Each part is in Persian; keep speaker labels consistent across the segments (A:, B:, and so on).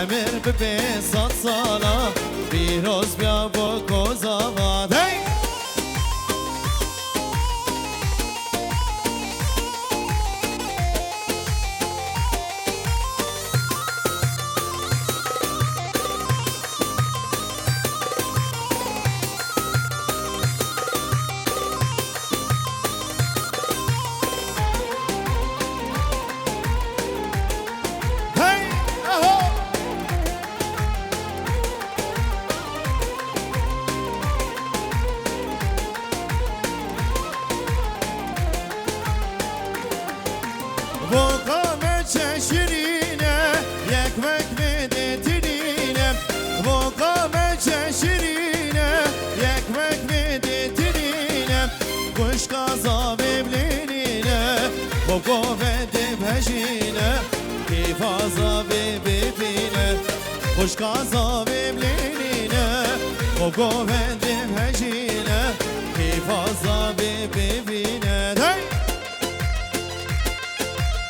A: عمر ببي صد صالة بيروز بيا بوكو زواد هي بوكو بدي بهجينة كيف عصابي ببينة خوش كعصابي بلينينة بوكو بدي بهجينة كيف عصابي ببينة هي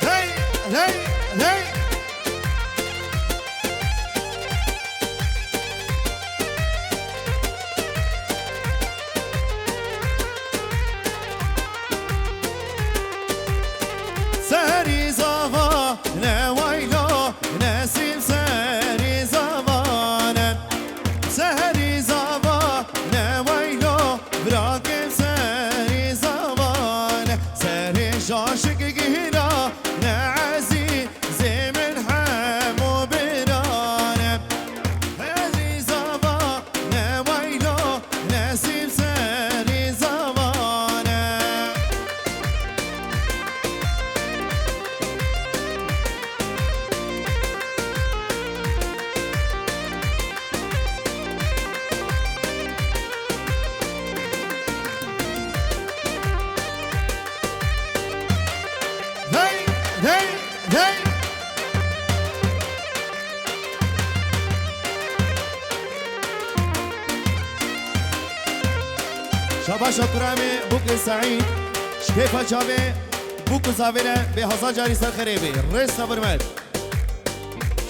A: هي هي هي ساري زفا نويلو نسيم ساري زفا ساري زفا نويلو براكب ساري زفا ساري جاشك جهنا نعزي زي من حمو بران ساري زفا نويلو نسيم ساري زفا هي هي شبا شكرامي بوك سعيد شكيفة شابي بوك زاويرة بهزا جاري سر خريبي رئيس صبرمت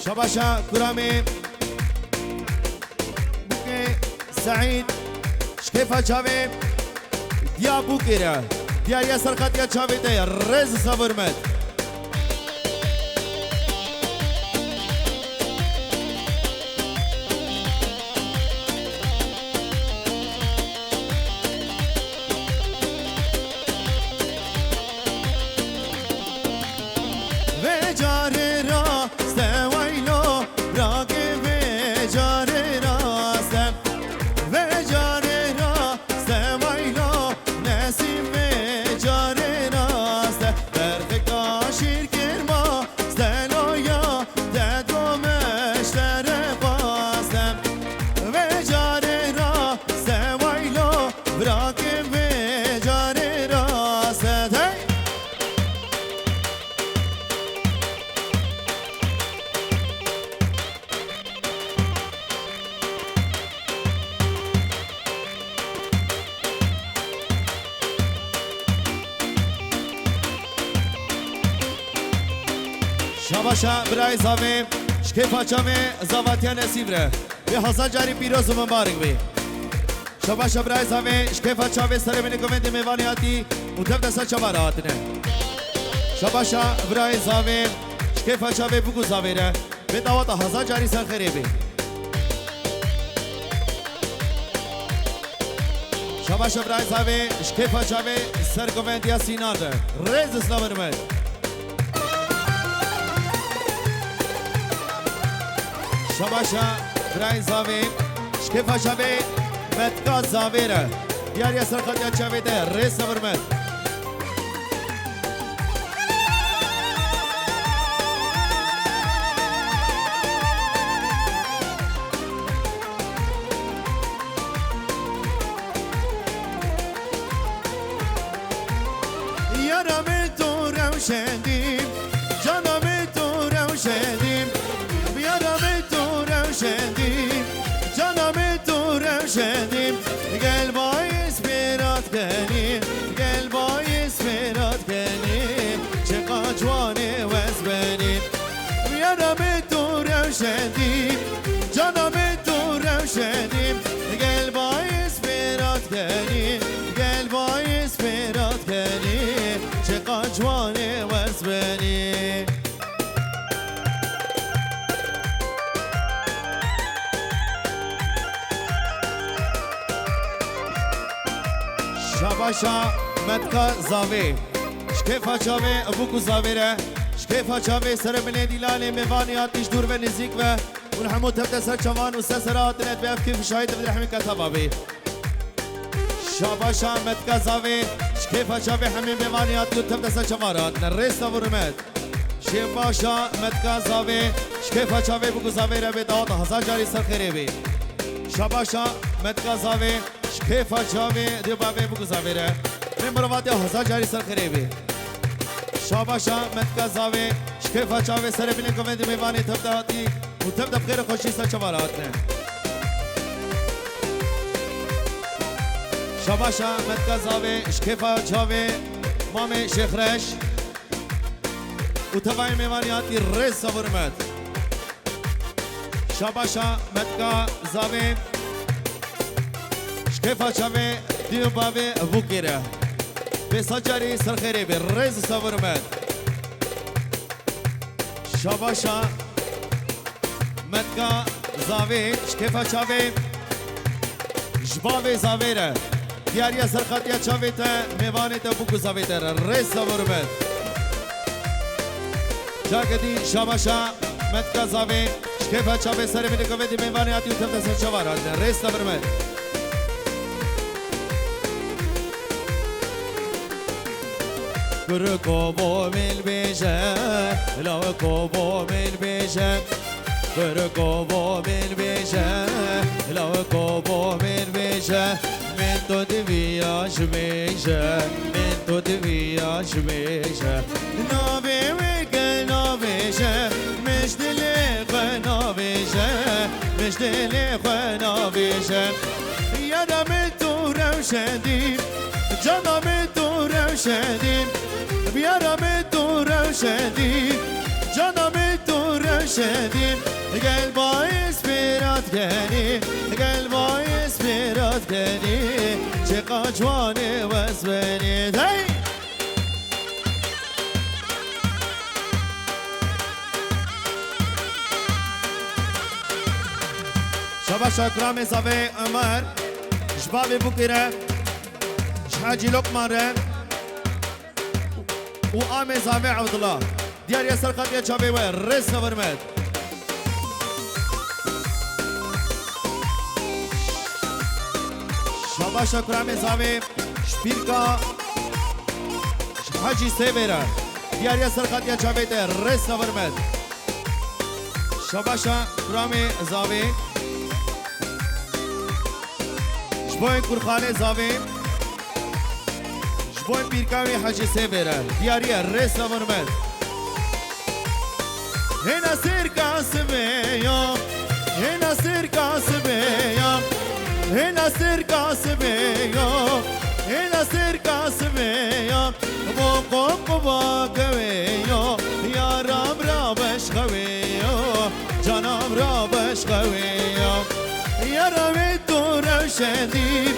A: شبا شكرامي بوك سعيد شكيفة شابي ديا بوكيرا ديا يا سرقات يا شابي ديا رئيس صبرمت شباشا برای زاوی شکیفا چامه زاواتیا نصیب ره به حسن جاری پیروز و مبارک بی شباشا برای زاوی شکیفا چامه سر منی کومنت میوانی آتی مطلب دستا چما راحت نه شباشا برای زاوی شکیفا چامه بگو زاوی ره به دعوت حسن جاری سر خیره بی شباشا برای زاوی شکیفا چامه سر کومنت یا سینار ده ریز اسلام رمید شباشا برای زاوی شکیفا شبه متکا زاویره دیار یا سرخط یا چاوی ده ریس نبرمت یارم تو روشندیم جانم تو روشندیم یارم تو روشندیم جانم تو روشندیم گل باعث برات کنیم گل باعث برات کنیم چقدر جوانه وز بنیم یارم تو روشندیم روشنیم جانم تو روشنیم گل باعث برات کنیم گل باعث برات کنیم چقدر جوانه وز بنیم شباشا مدکا زاوی شکفا چاوی ابوکو زاویره شکفا چاوی سر من دیلاله میوانیات پیش دور و نزدیک و والحمود تبدا سر چوان و سسرات نت بیاف کیف شاهد بدر حمی کتابا بی شباشا مدکا زاوی شکفا چاوی حمی میوانیات یو تبدا سر چوارات نرستا ورمت شباشا مدکا زاوی شکفا چاوی ابوکو زاویره به داد هزار جاری سر خیره بی شباشا مدکا زاوی شکفا چاوی دیو بابی ابوکو زاویره مروات هزار جاری سر خریبی شاباشا مدکا زاوی شکفا چاوی سر بینه کومندی میوانی تبداتی و تبدا بخیر خوشی سر چوارات نه شاباشا مدکا زاوی شکفا چاوی مام شیخرش و تبای میوانیاتی رز سورمت شاباشا مدکا زاوی شکفا چاوی دیو بابی وکیره بساجاری سرخیری به رز سورمت شاباشا مدکا زاوی شکفا چاوی جباوی زاویره دیاریا سرخاتیا چاوی تا میوانی تا بوکو زاوی تا رز سورمت جاگدی شاباشا مدکا زاوی شکفا چاوی سر بینی کوی دی میوانی آتی و تبتا سر چوارات رز سورمت بركوبو من البيجة لو كوبو من البيجة بركوبو من البيجة لو كوبو من البيجة من تدفياش بيجة من تدفياش بيجة نابي ويك نابيجة مش دليق نابيجة مش دليق نابيجة يا دمتو روشدين جانمتو روشدين بیارمتو روشدین جانمتو روشدین گل باعث برات کنی گل باعث برات کنی چقدر جوانه وز بنید هی شبا شکرام زاوی عمر جبابی بکره شحاجی لقماره و آمي زامي عبد الله ديار ياسر قد شابي وين رس ورمت شابا شكر آمي زامي شبيركا حاجي سيبيرا ديار ياسر قد شابي رس ورمت شابا شكر آمي زامي شبوين كرخاني زامي بوی پیرکاوی حاجی سیبره دیاری رس ورمت هنا سر کاسبه یا هنا سر کاسبه یا هنا سر کاسبه یا هنا سر کاسبه یا بوقوق باقوی یا رام را بشخوی یا جانم را بشخوی یا رام تو روشدین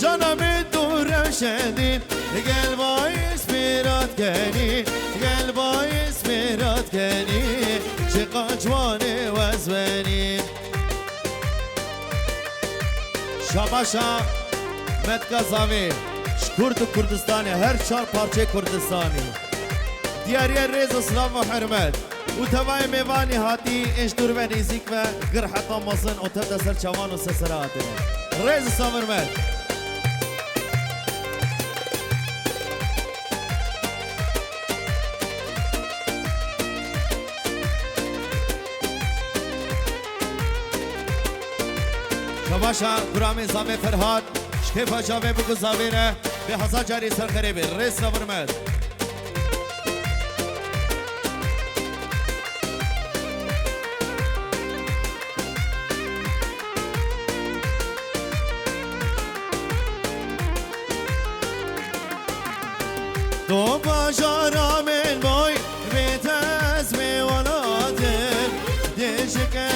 A: جانم تو روشدین گل باعث برات کنی گل باعث برات کنی چقدر جوانه وز بنی شاباشا مدکا زاوی شکرد کردستانی هر چار پارچه کردستانی دیاری ریز اسلام و حرمت و تبای میوانی هاتی اش دور و نزیک و گر حتی مزن و تبدا سر چوان و سسرات ریز اسلام حرمت شباشا برام زامه فرهاد شکفا جاوه بگو زاویره به هزار جاری سر خریبه ریس ورمد تو باجارا من بای بیت از میواناتر دیشکه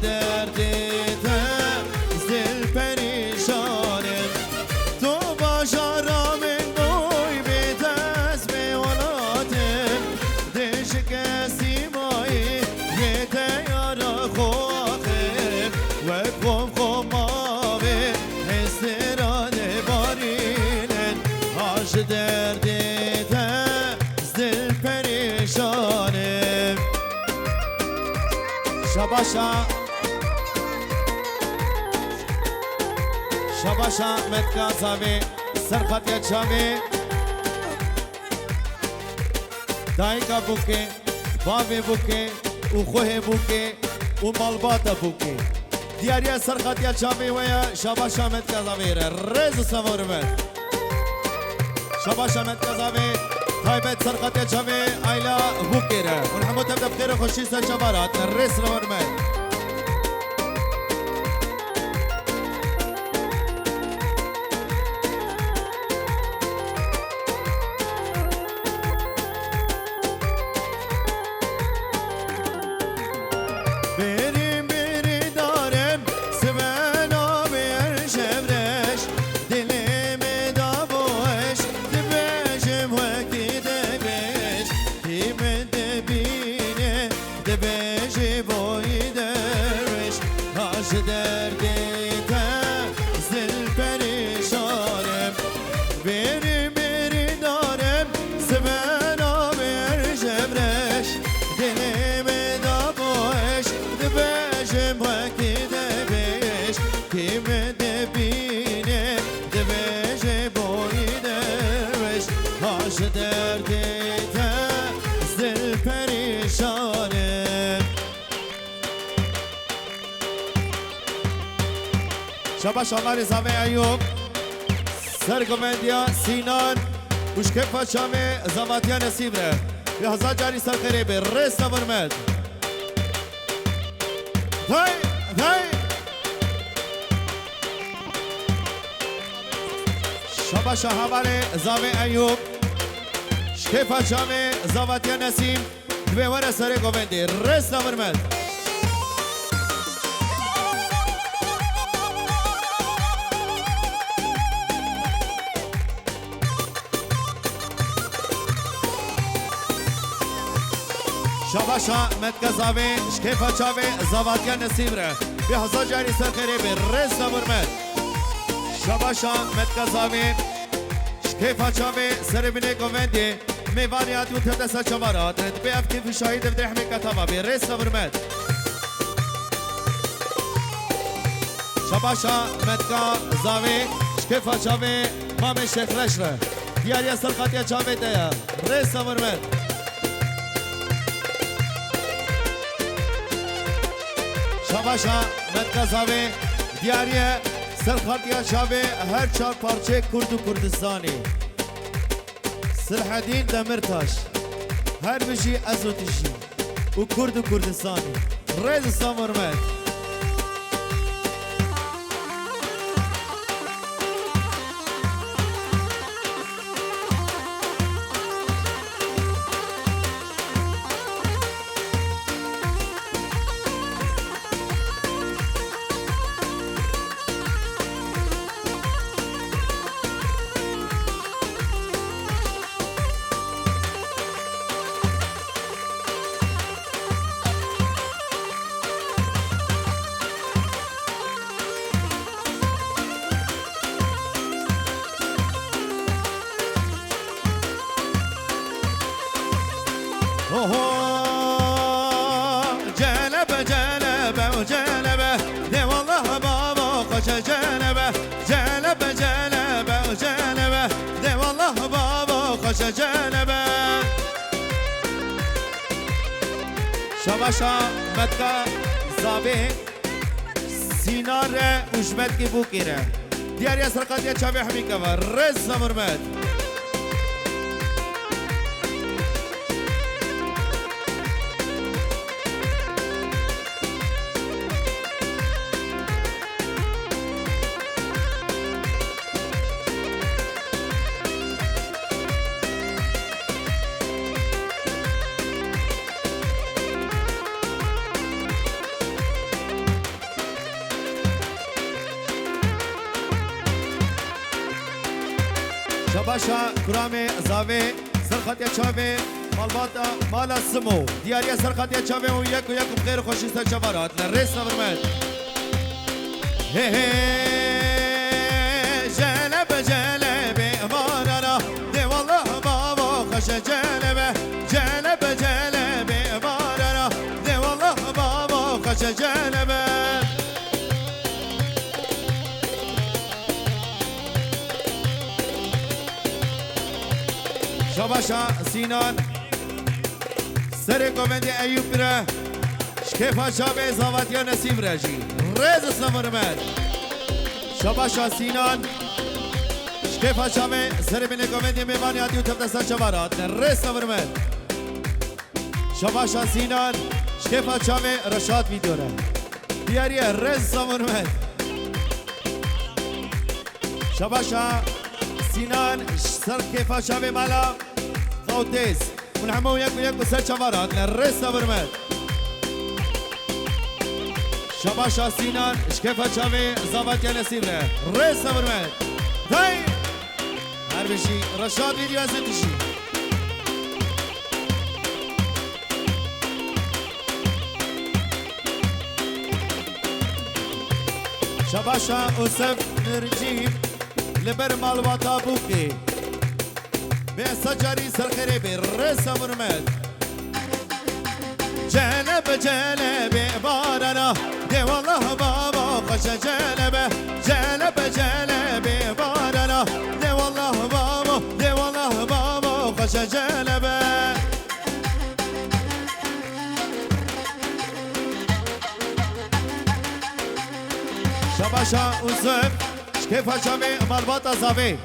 A: دردته دل پریشانم تو باشارم گوی به دست به ولاتم دش کسی مایی یه دیار خواهیم و خوب خوب ماوی استراده بارینن هاش دردته دل پریشانم شباشا شباشا متکازاوی سرخطی چاوی دایکا بوکه باوی بوکه و خوه بوکه و مالباتا بوکه دیاریا سرخطی چاوی ویا شباشا متکازاوی رز سوارمت شباشا متکازاوی تایبت سرخطی چاوی ایلا بوکه را ونحمو تبدأ بخير خوشی سر جبارات رز سوارمت شباش آقای زاوی ایوب سرگومندیا سینان وشکفا شامه زواتیا نصیب ره به هزار جاری سر خیره به رس نورمد های های شباش حواله زاوی ایوب شکفا شامه زواتیا نصیب دوی ور سرگومندی رس نورمد شباشا متکزاوی شکیفا چاوی زواتیا نصیب ره به هزار جاری سر خیره به رس نورمد شباشا متکزاوی شکیفا چاوی سر بینه گوندی میوانیات و تدسا چوارات به افکیف شاهید و درحمی کتابا به رس نورمد شباشا متکزاوی شکیفا چاوی مام شیخ رش ره دیاری سر خطیا چاوی دیا رس نورمد شباشا متکزاوی دیاریه سرخطیا شاوی هر چهار پارچه کرد و کردستانی سرحدین دمرتاش هر بشی ازوتشی و کرد و کردستانی ریز سامرمت جلبه جلبه وجلبه دي والله بابا خوش جلبه جلبه جلبه وجلبه دي والله بابا خوش جلبه شباشا متكا زابي سينار وشمت كي بوكيره ديار ياسر قضيه شابي حميكه رز مرمد شباشا کرامه زاوی سرخط یا چاوه مالباتا مالا سمو دیاریا سرخط یا چاوه و یک بخیر خوشی سر چوارات نرس نورمد هی هی جلب جلب مارانا دی والله بابا خوش جلب جلب جلب مارانا دی والله بابا خوش جلب شباشا سینان سر کومندی ایوب را شکفا شابه زاواتیا نسیم راجی رز سمرمد شباشا سینان شکفا شابه سر بین کومندی میوانی آدیو تبدسا شبارات رز سمرمد شباشا سینان شکفا شابه رشاد ویدیو را دیاری رز سمرمد شباشا سینان سر کفا شابه مالا خوتیز ونعمو یک سر چوارات نرس برمد شباشا سینان شکفا شابه زاوات یا نسیم ره رس برمد دای هر بشی رشاد ویدیو از انتشی شباشا اوسف نرجیم لبر مالواتا بوكي بسجاري سرخري بالرس مرمد جلب جلب بارنا دي والله بابا خوش جلب جلب جلب بارنا دي والله بابا خوش جلب شباشا وزف كيف هالشامي مالباطا زافي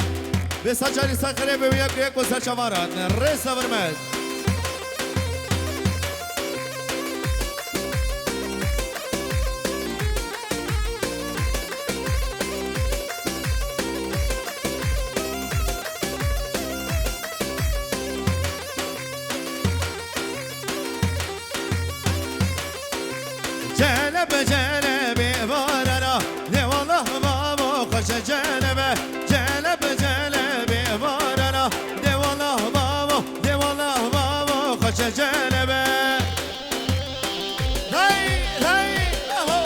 A: بسجاري سخري بوياك وسر شمارات ريس برمز جلب جلب بارنا دي والله بابا خوش جلب جلب جلب بارنا دي والله بابا خوش جلب هاي هاي اهو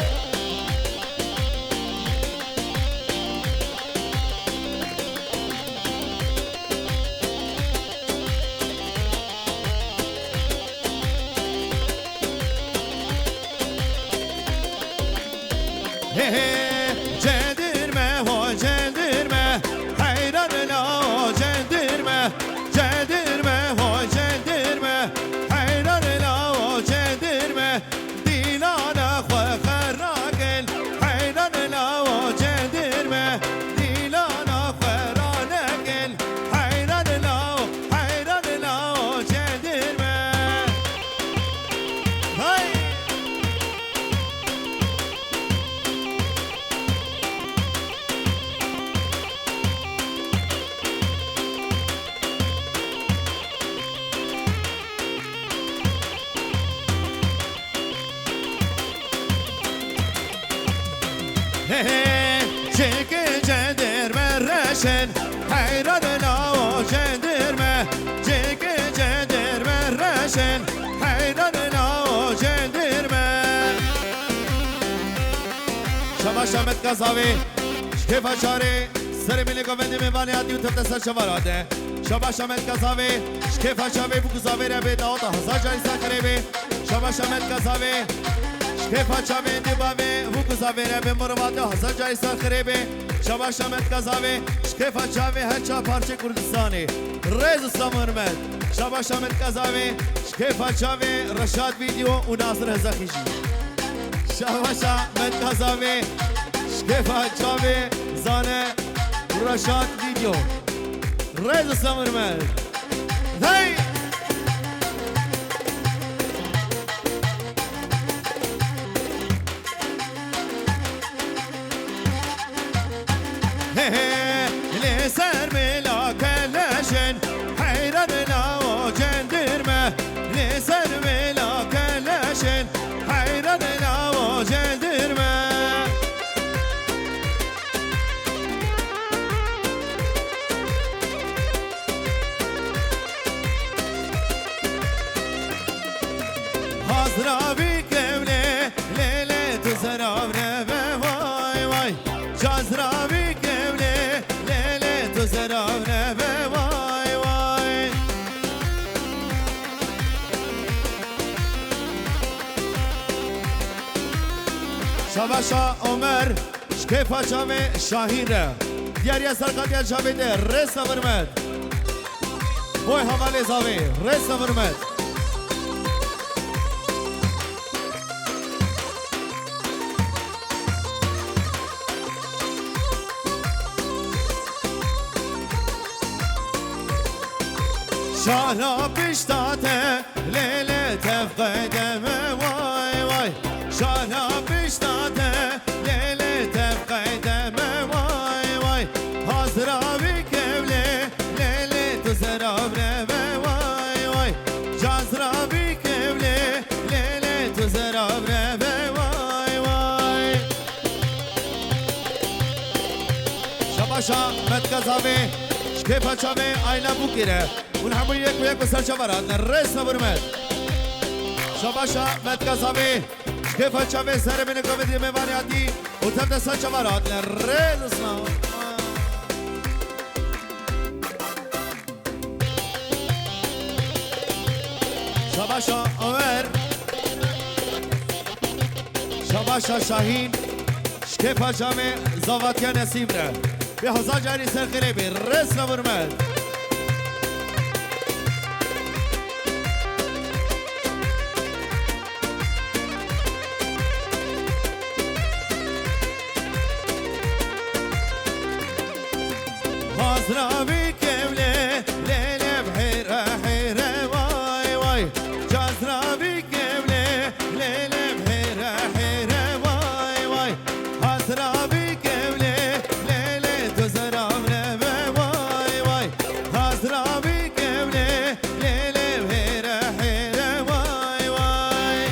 A: Cendirme ho cendirme hayranına o cendirme cendirme ho cendirme hayranına o cendirme dilana xaragel hayranına o cendirme dilana xaragel hayranına o cendirme hay Çünkü cendirme reşen hayranına o cendirme Çünkü cendirme reşen hayranına o cendirme Şabaş Ahmet Kazavi Şkefa çare Serimini govendi mevani adi utabda sar şavarade Şabaş Ahmet Kazavi Şkefa çave bu kuzavi rebe dağıta hazar cari sakarebe Şabaş Ahmet Kazavi شکفا چاوی دیباوی و گزاویره به مرواده هزار جای ساخره به شباش آمد کذاوی شکفا چاوی هر چا پارچه کردستانی ریز سامرمد شباش آمد کذاوی شکفا چاوی رشاد ویدیو و ناصر هزاخیشی شباش آمد کذاوی شکفا چاوی زانه رشاد ویدیو ریز سامرمد هی لسر ملاك لشن حيراننا وجندرمه لسر ملاك لشن حيراننا وجندرمه تو زرابره به وای وای شباشا عمر شکیفا جامع شاهین ره دیاری سرکاتیا جاویده رس نورمد بوی حواله زاوی رس نورمد شالا بشتاته لیله تفقدم وای وای شالا بشتاته لیله تفقدم وای وای حاضرابی کبله لیله تو زرابره وای وای جازرابی کبله لیله تو زرابره وای وای شباشا متکزاوی شکیفا چاوی آیلا بوکیره اون همون یک و یک بسر چورد نرس نبرمد شباشا متکزاوی شکیفا چاوی سر بین کومدی میوانیاتی و تب دسر چورد نرس نبرمد شباشا عمر شباشا شاهین شکیفا جامع زواتیا نسیم ره به هزار جاری سرخیره بی رس نبرمد حاضرابی کبله لیله بحیره حیره وای وای جازرابی کبله لیله بحیره حیره وای وای حاضرابی کبله لیله تو زرابره وای وای حاضرابی کبله لیله بحیره حیره وای وای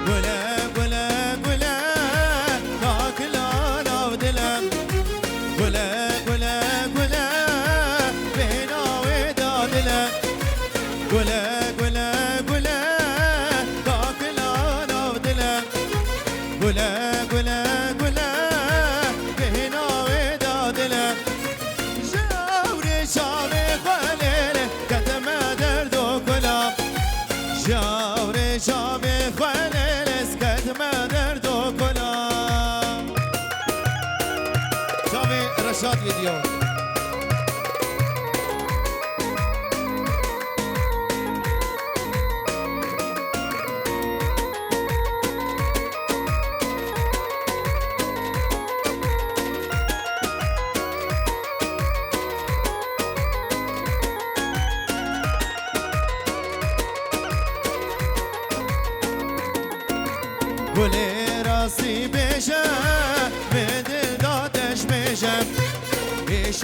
A: گله گله گله کاکلان آو دلم گله گله گله بیناوی دادلم گله گله گله کاکلان آو دلم گله گله گله بیناوی دادلم جاوری شاوی خلیله کتم درد و کلام جاوری شاوی خلیله ما درد و کلام شاوی رشاد ویدیو گلی راسی بشه به دل دادش بشم پیش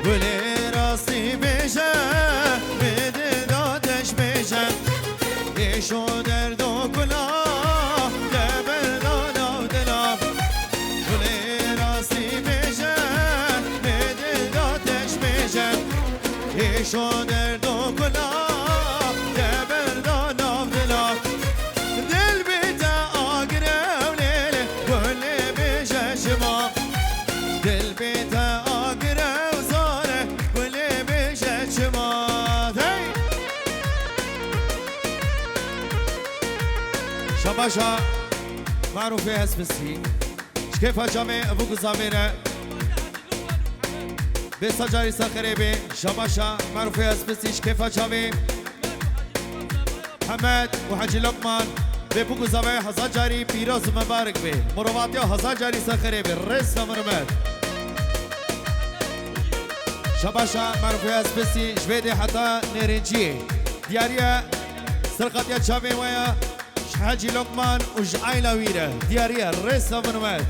A: گلی راستی بیشه بده دادش بیشه ایشو درد و کلا دبر دادا و دلا گلی راستی بیشه بده دادش بیشه ایشو درد و کلا دبر دادا و دلا دل بیتا آگره و لیله گلی بیشه شما دل بیتا آگره و زاره گلی بیشه شما شباشا معروفه هست بسی شکفا جامع ابو گزامیره بسا جاری ساخره بی شباشا معروفه هست بسی شکفا جامع حمد و حجی لقمان به ابو گزامیره هزار جاری پیروز مبارک بی مروواتی ها هزار جاری ساخره بی رس مرمد شباشا معروفه هست بسی جویده حتی نرنجی دیاریه سرقاتیا جامع ویا حاجي لقمان وجعيلة ويرة ديارية الرئيس منومات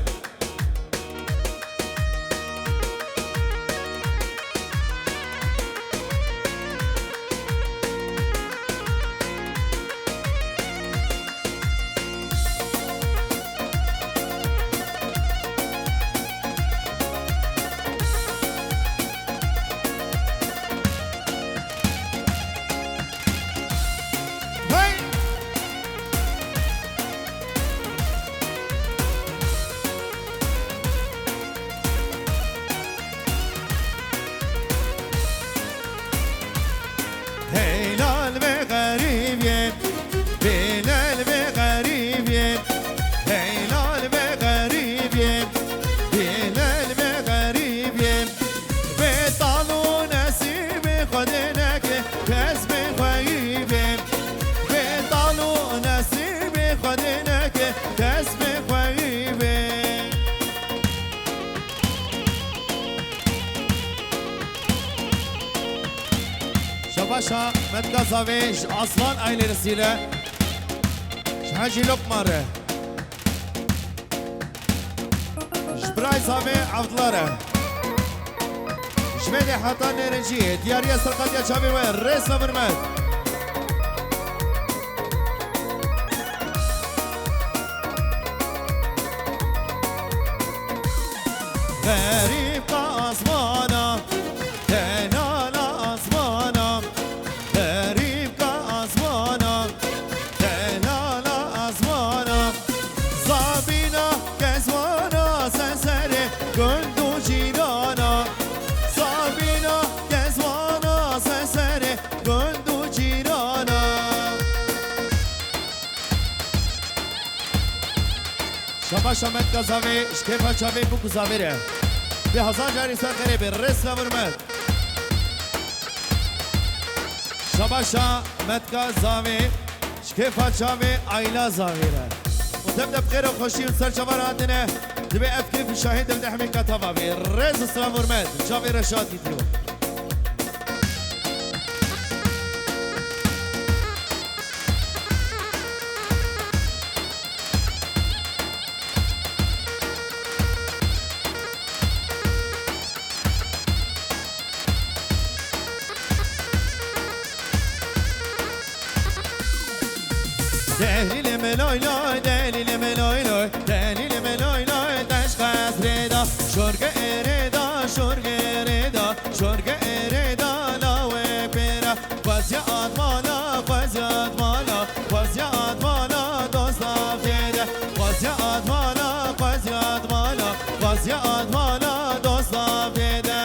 A: شباشا متقاضاويش اصلان ايلي رسيله حاجي لقماره جبراي صامي عبدلاره جميلي حتى نيرنجي دياريا سرقاتيا شامي وين ريس مرمد غريب كاسمانا تنال اسمانا غريب كاسمانا تنال اسمانا صابينا كسوانا سنسري كنتو جيرانا صابينا كسوانا سنسري كنتو جيرانا شباشا متقاضاوي شكيفا شابي بوكو زاميره به هزار جاری ساخره به رس نمرمد شباشا متکا زاوی شکفا چاوی عیلا زاویره و تبدأ بخير وخوشي وسرچوار عندنا دبي افكي في شاهد بدي احمي كتابه في رز السلام ورماد شافي رشاد يديو دلیل ملای لای دلیل ملای لای دلیل ملای لای دشت قصردا شرگ اردا شرگ اردا شرگ اردا لاوه پیرا وزیاد مالا وزیاد مالا وزیاد مالا دوست افتیده وزیاد مالا وزیاد مالا وزیاد مالا دوست افتیده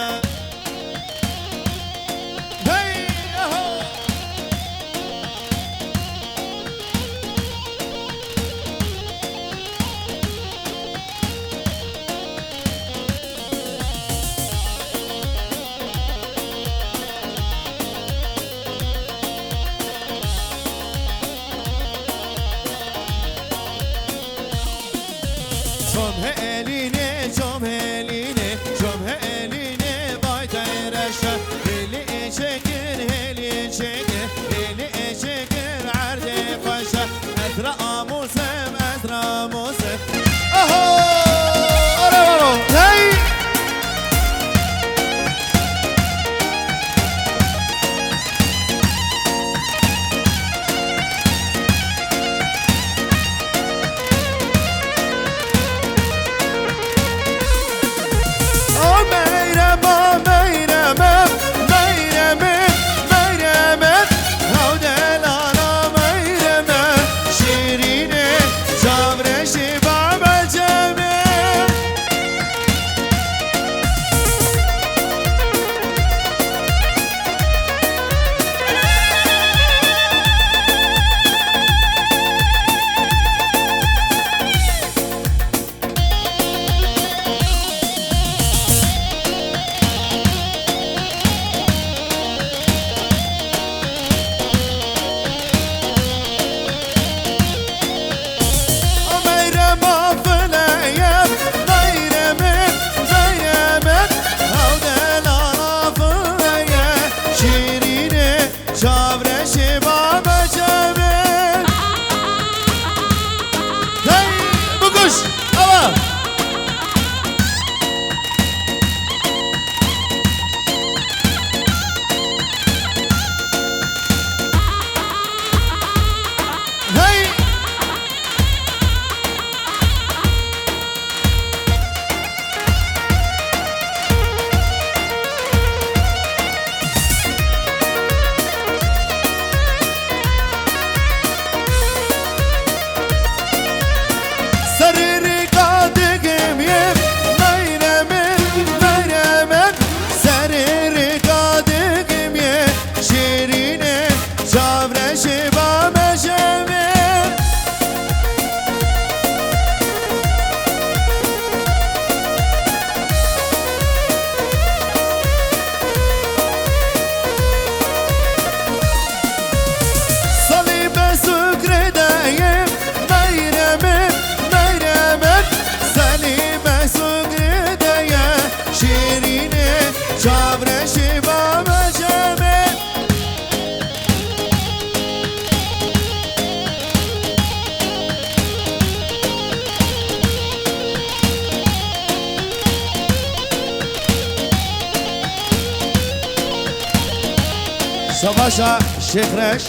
A: شباشا شیخ رش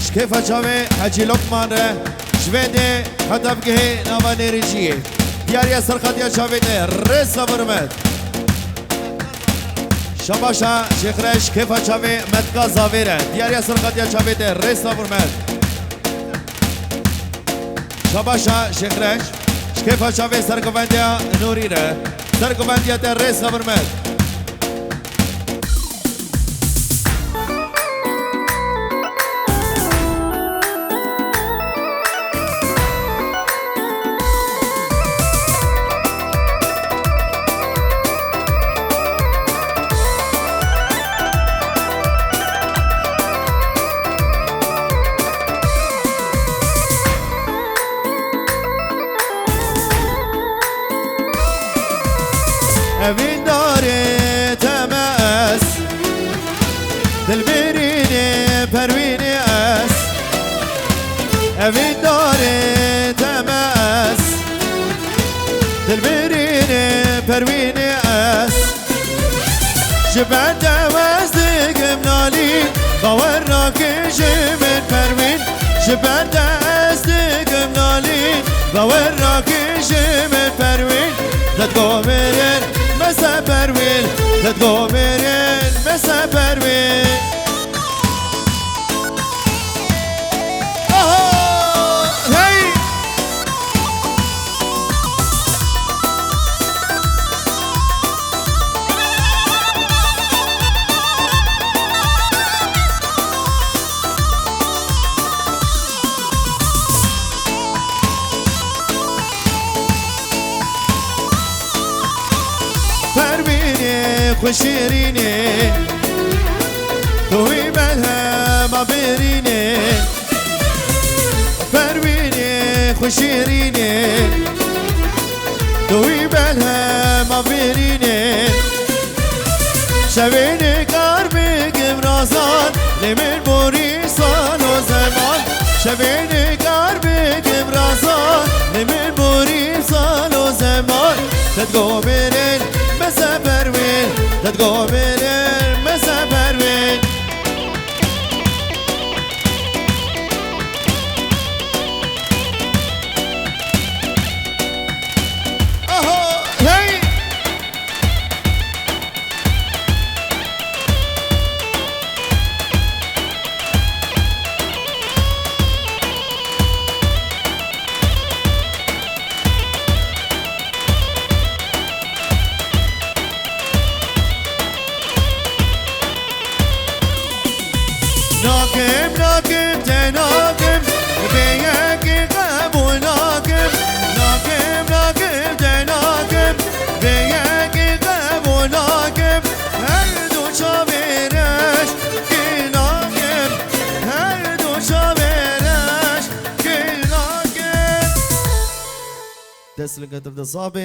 A: شکیفا چاوه حجی لقمان ره شویده هدف گه نوانی ریجیه دیاریا سرخدیا چاوه ده رسا برمد شباشا شیخ رش شکیفا چاوه مدگا زاویره دیاریا سرخدیا چاوه ده رسا برمد شباشا شیخ رش شکیفا چاوه سرگوندیا نوری ره سرگوندیا ده رسا برمد evin dare temes dilberini pervini es evin dare temes dilberini pervini es جبت ازدگم نالی باور راکشمن پروین جبت ازدگم نالی باور راکشمن پروین دادگو مرن مسا پروین دادگو مرن مسا پروین پروینه خوشیرینه توی ملهم آبرینه پروینه خوشیرینه توی ملهم آبرینه شبینه کار بگم رازان نمیر بوری سال و زمان شبینه کار بگم رازان نمیر بوری سال و زمان تدگو برن مسا پروین تدگو برن مسا پروین ناكم ناكم تناكم بيك قبول ناكم ناكم ناكم تناكم بيك قبول ناكم هر دو شابرش كل ناكم هر دو شابرش كل ناكم دست لقدر ده صابن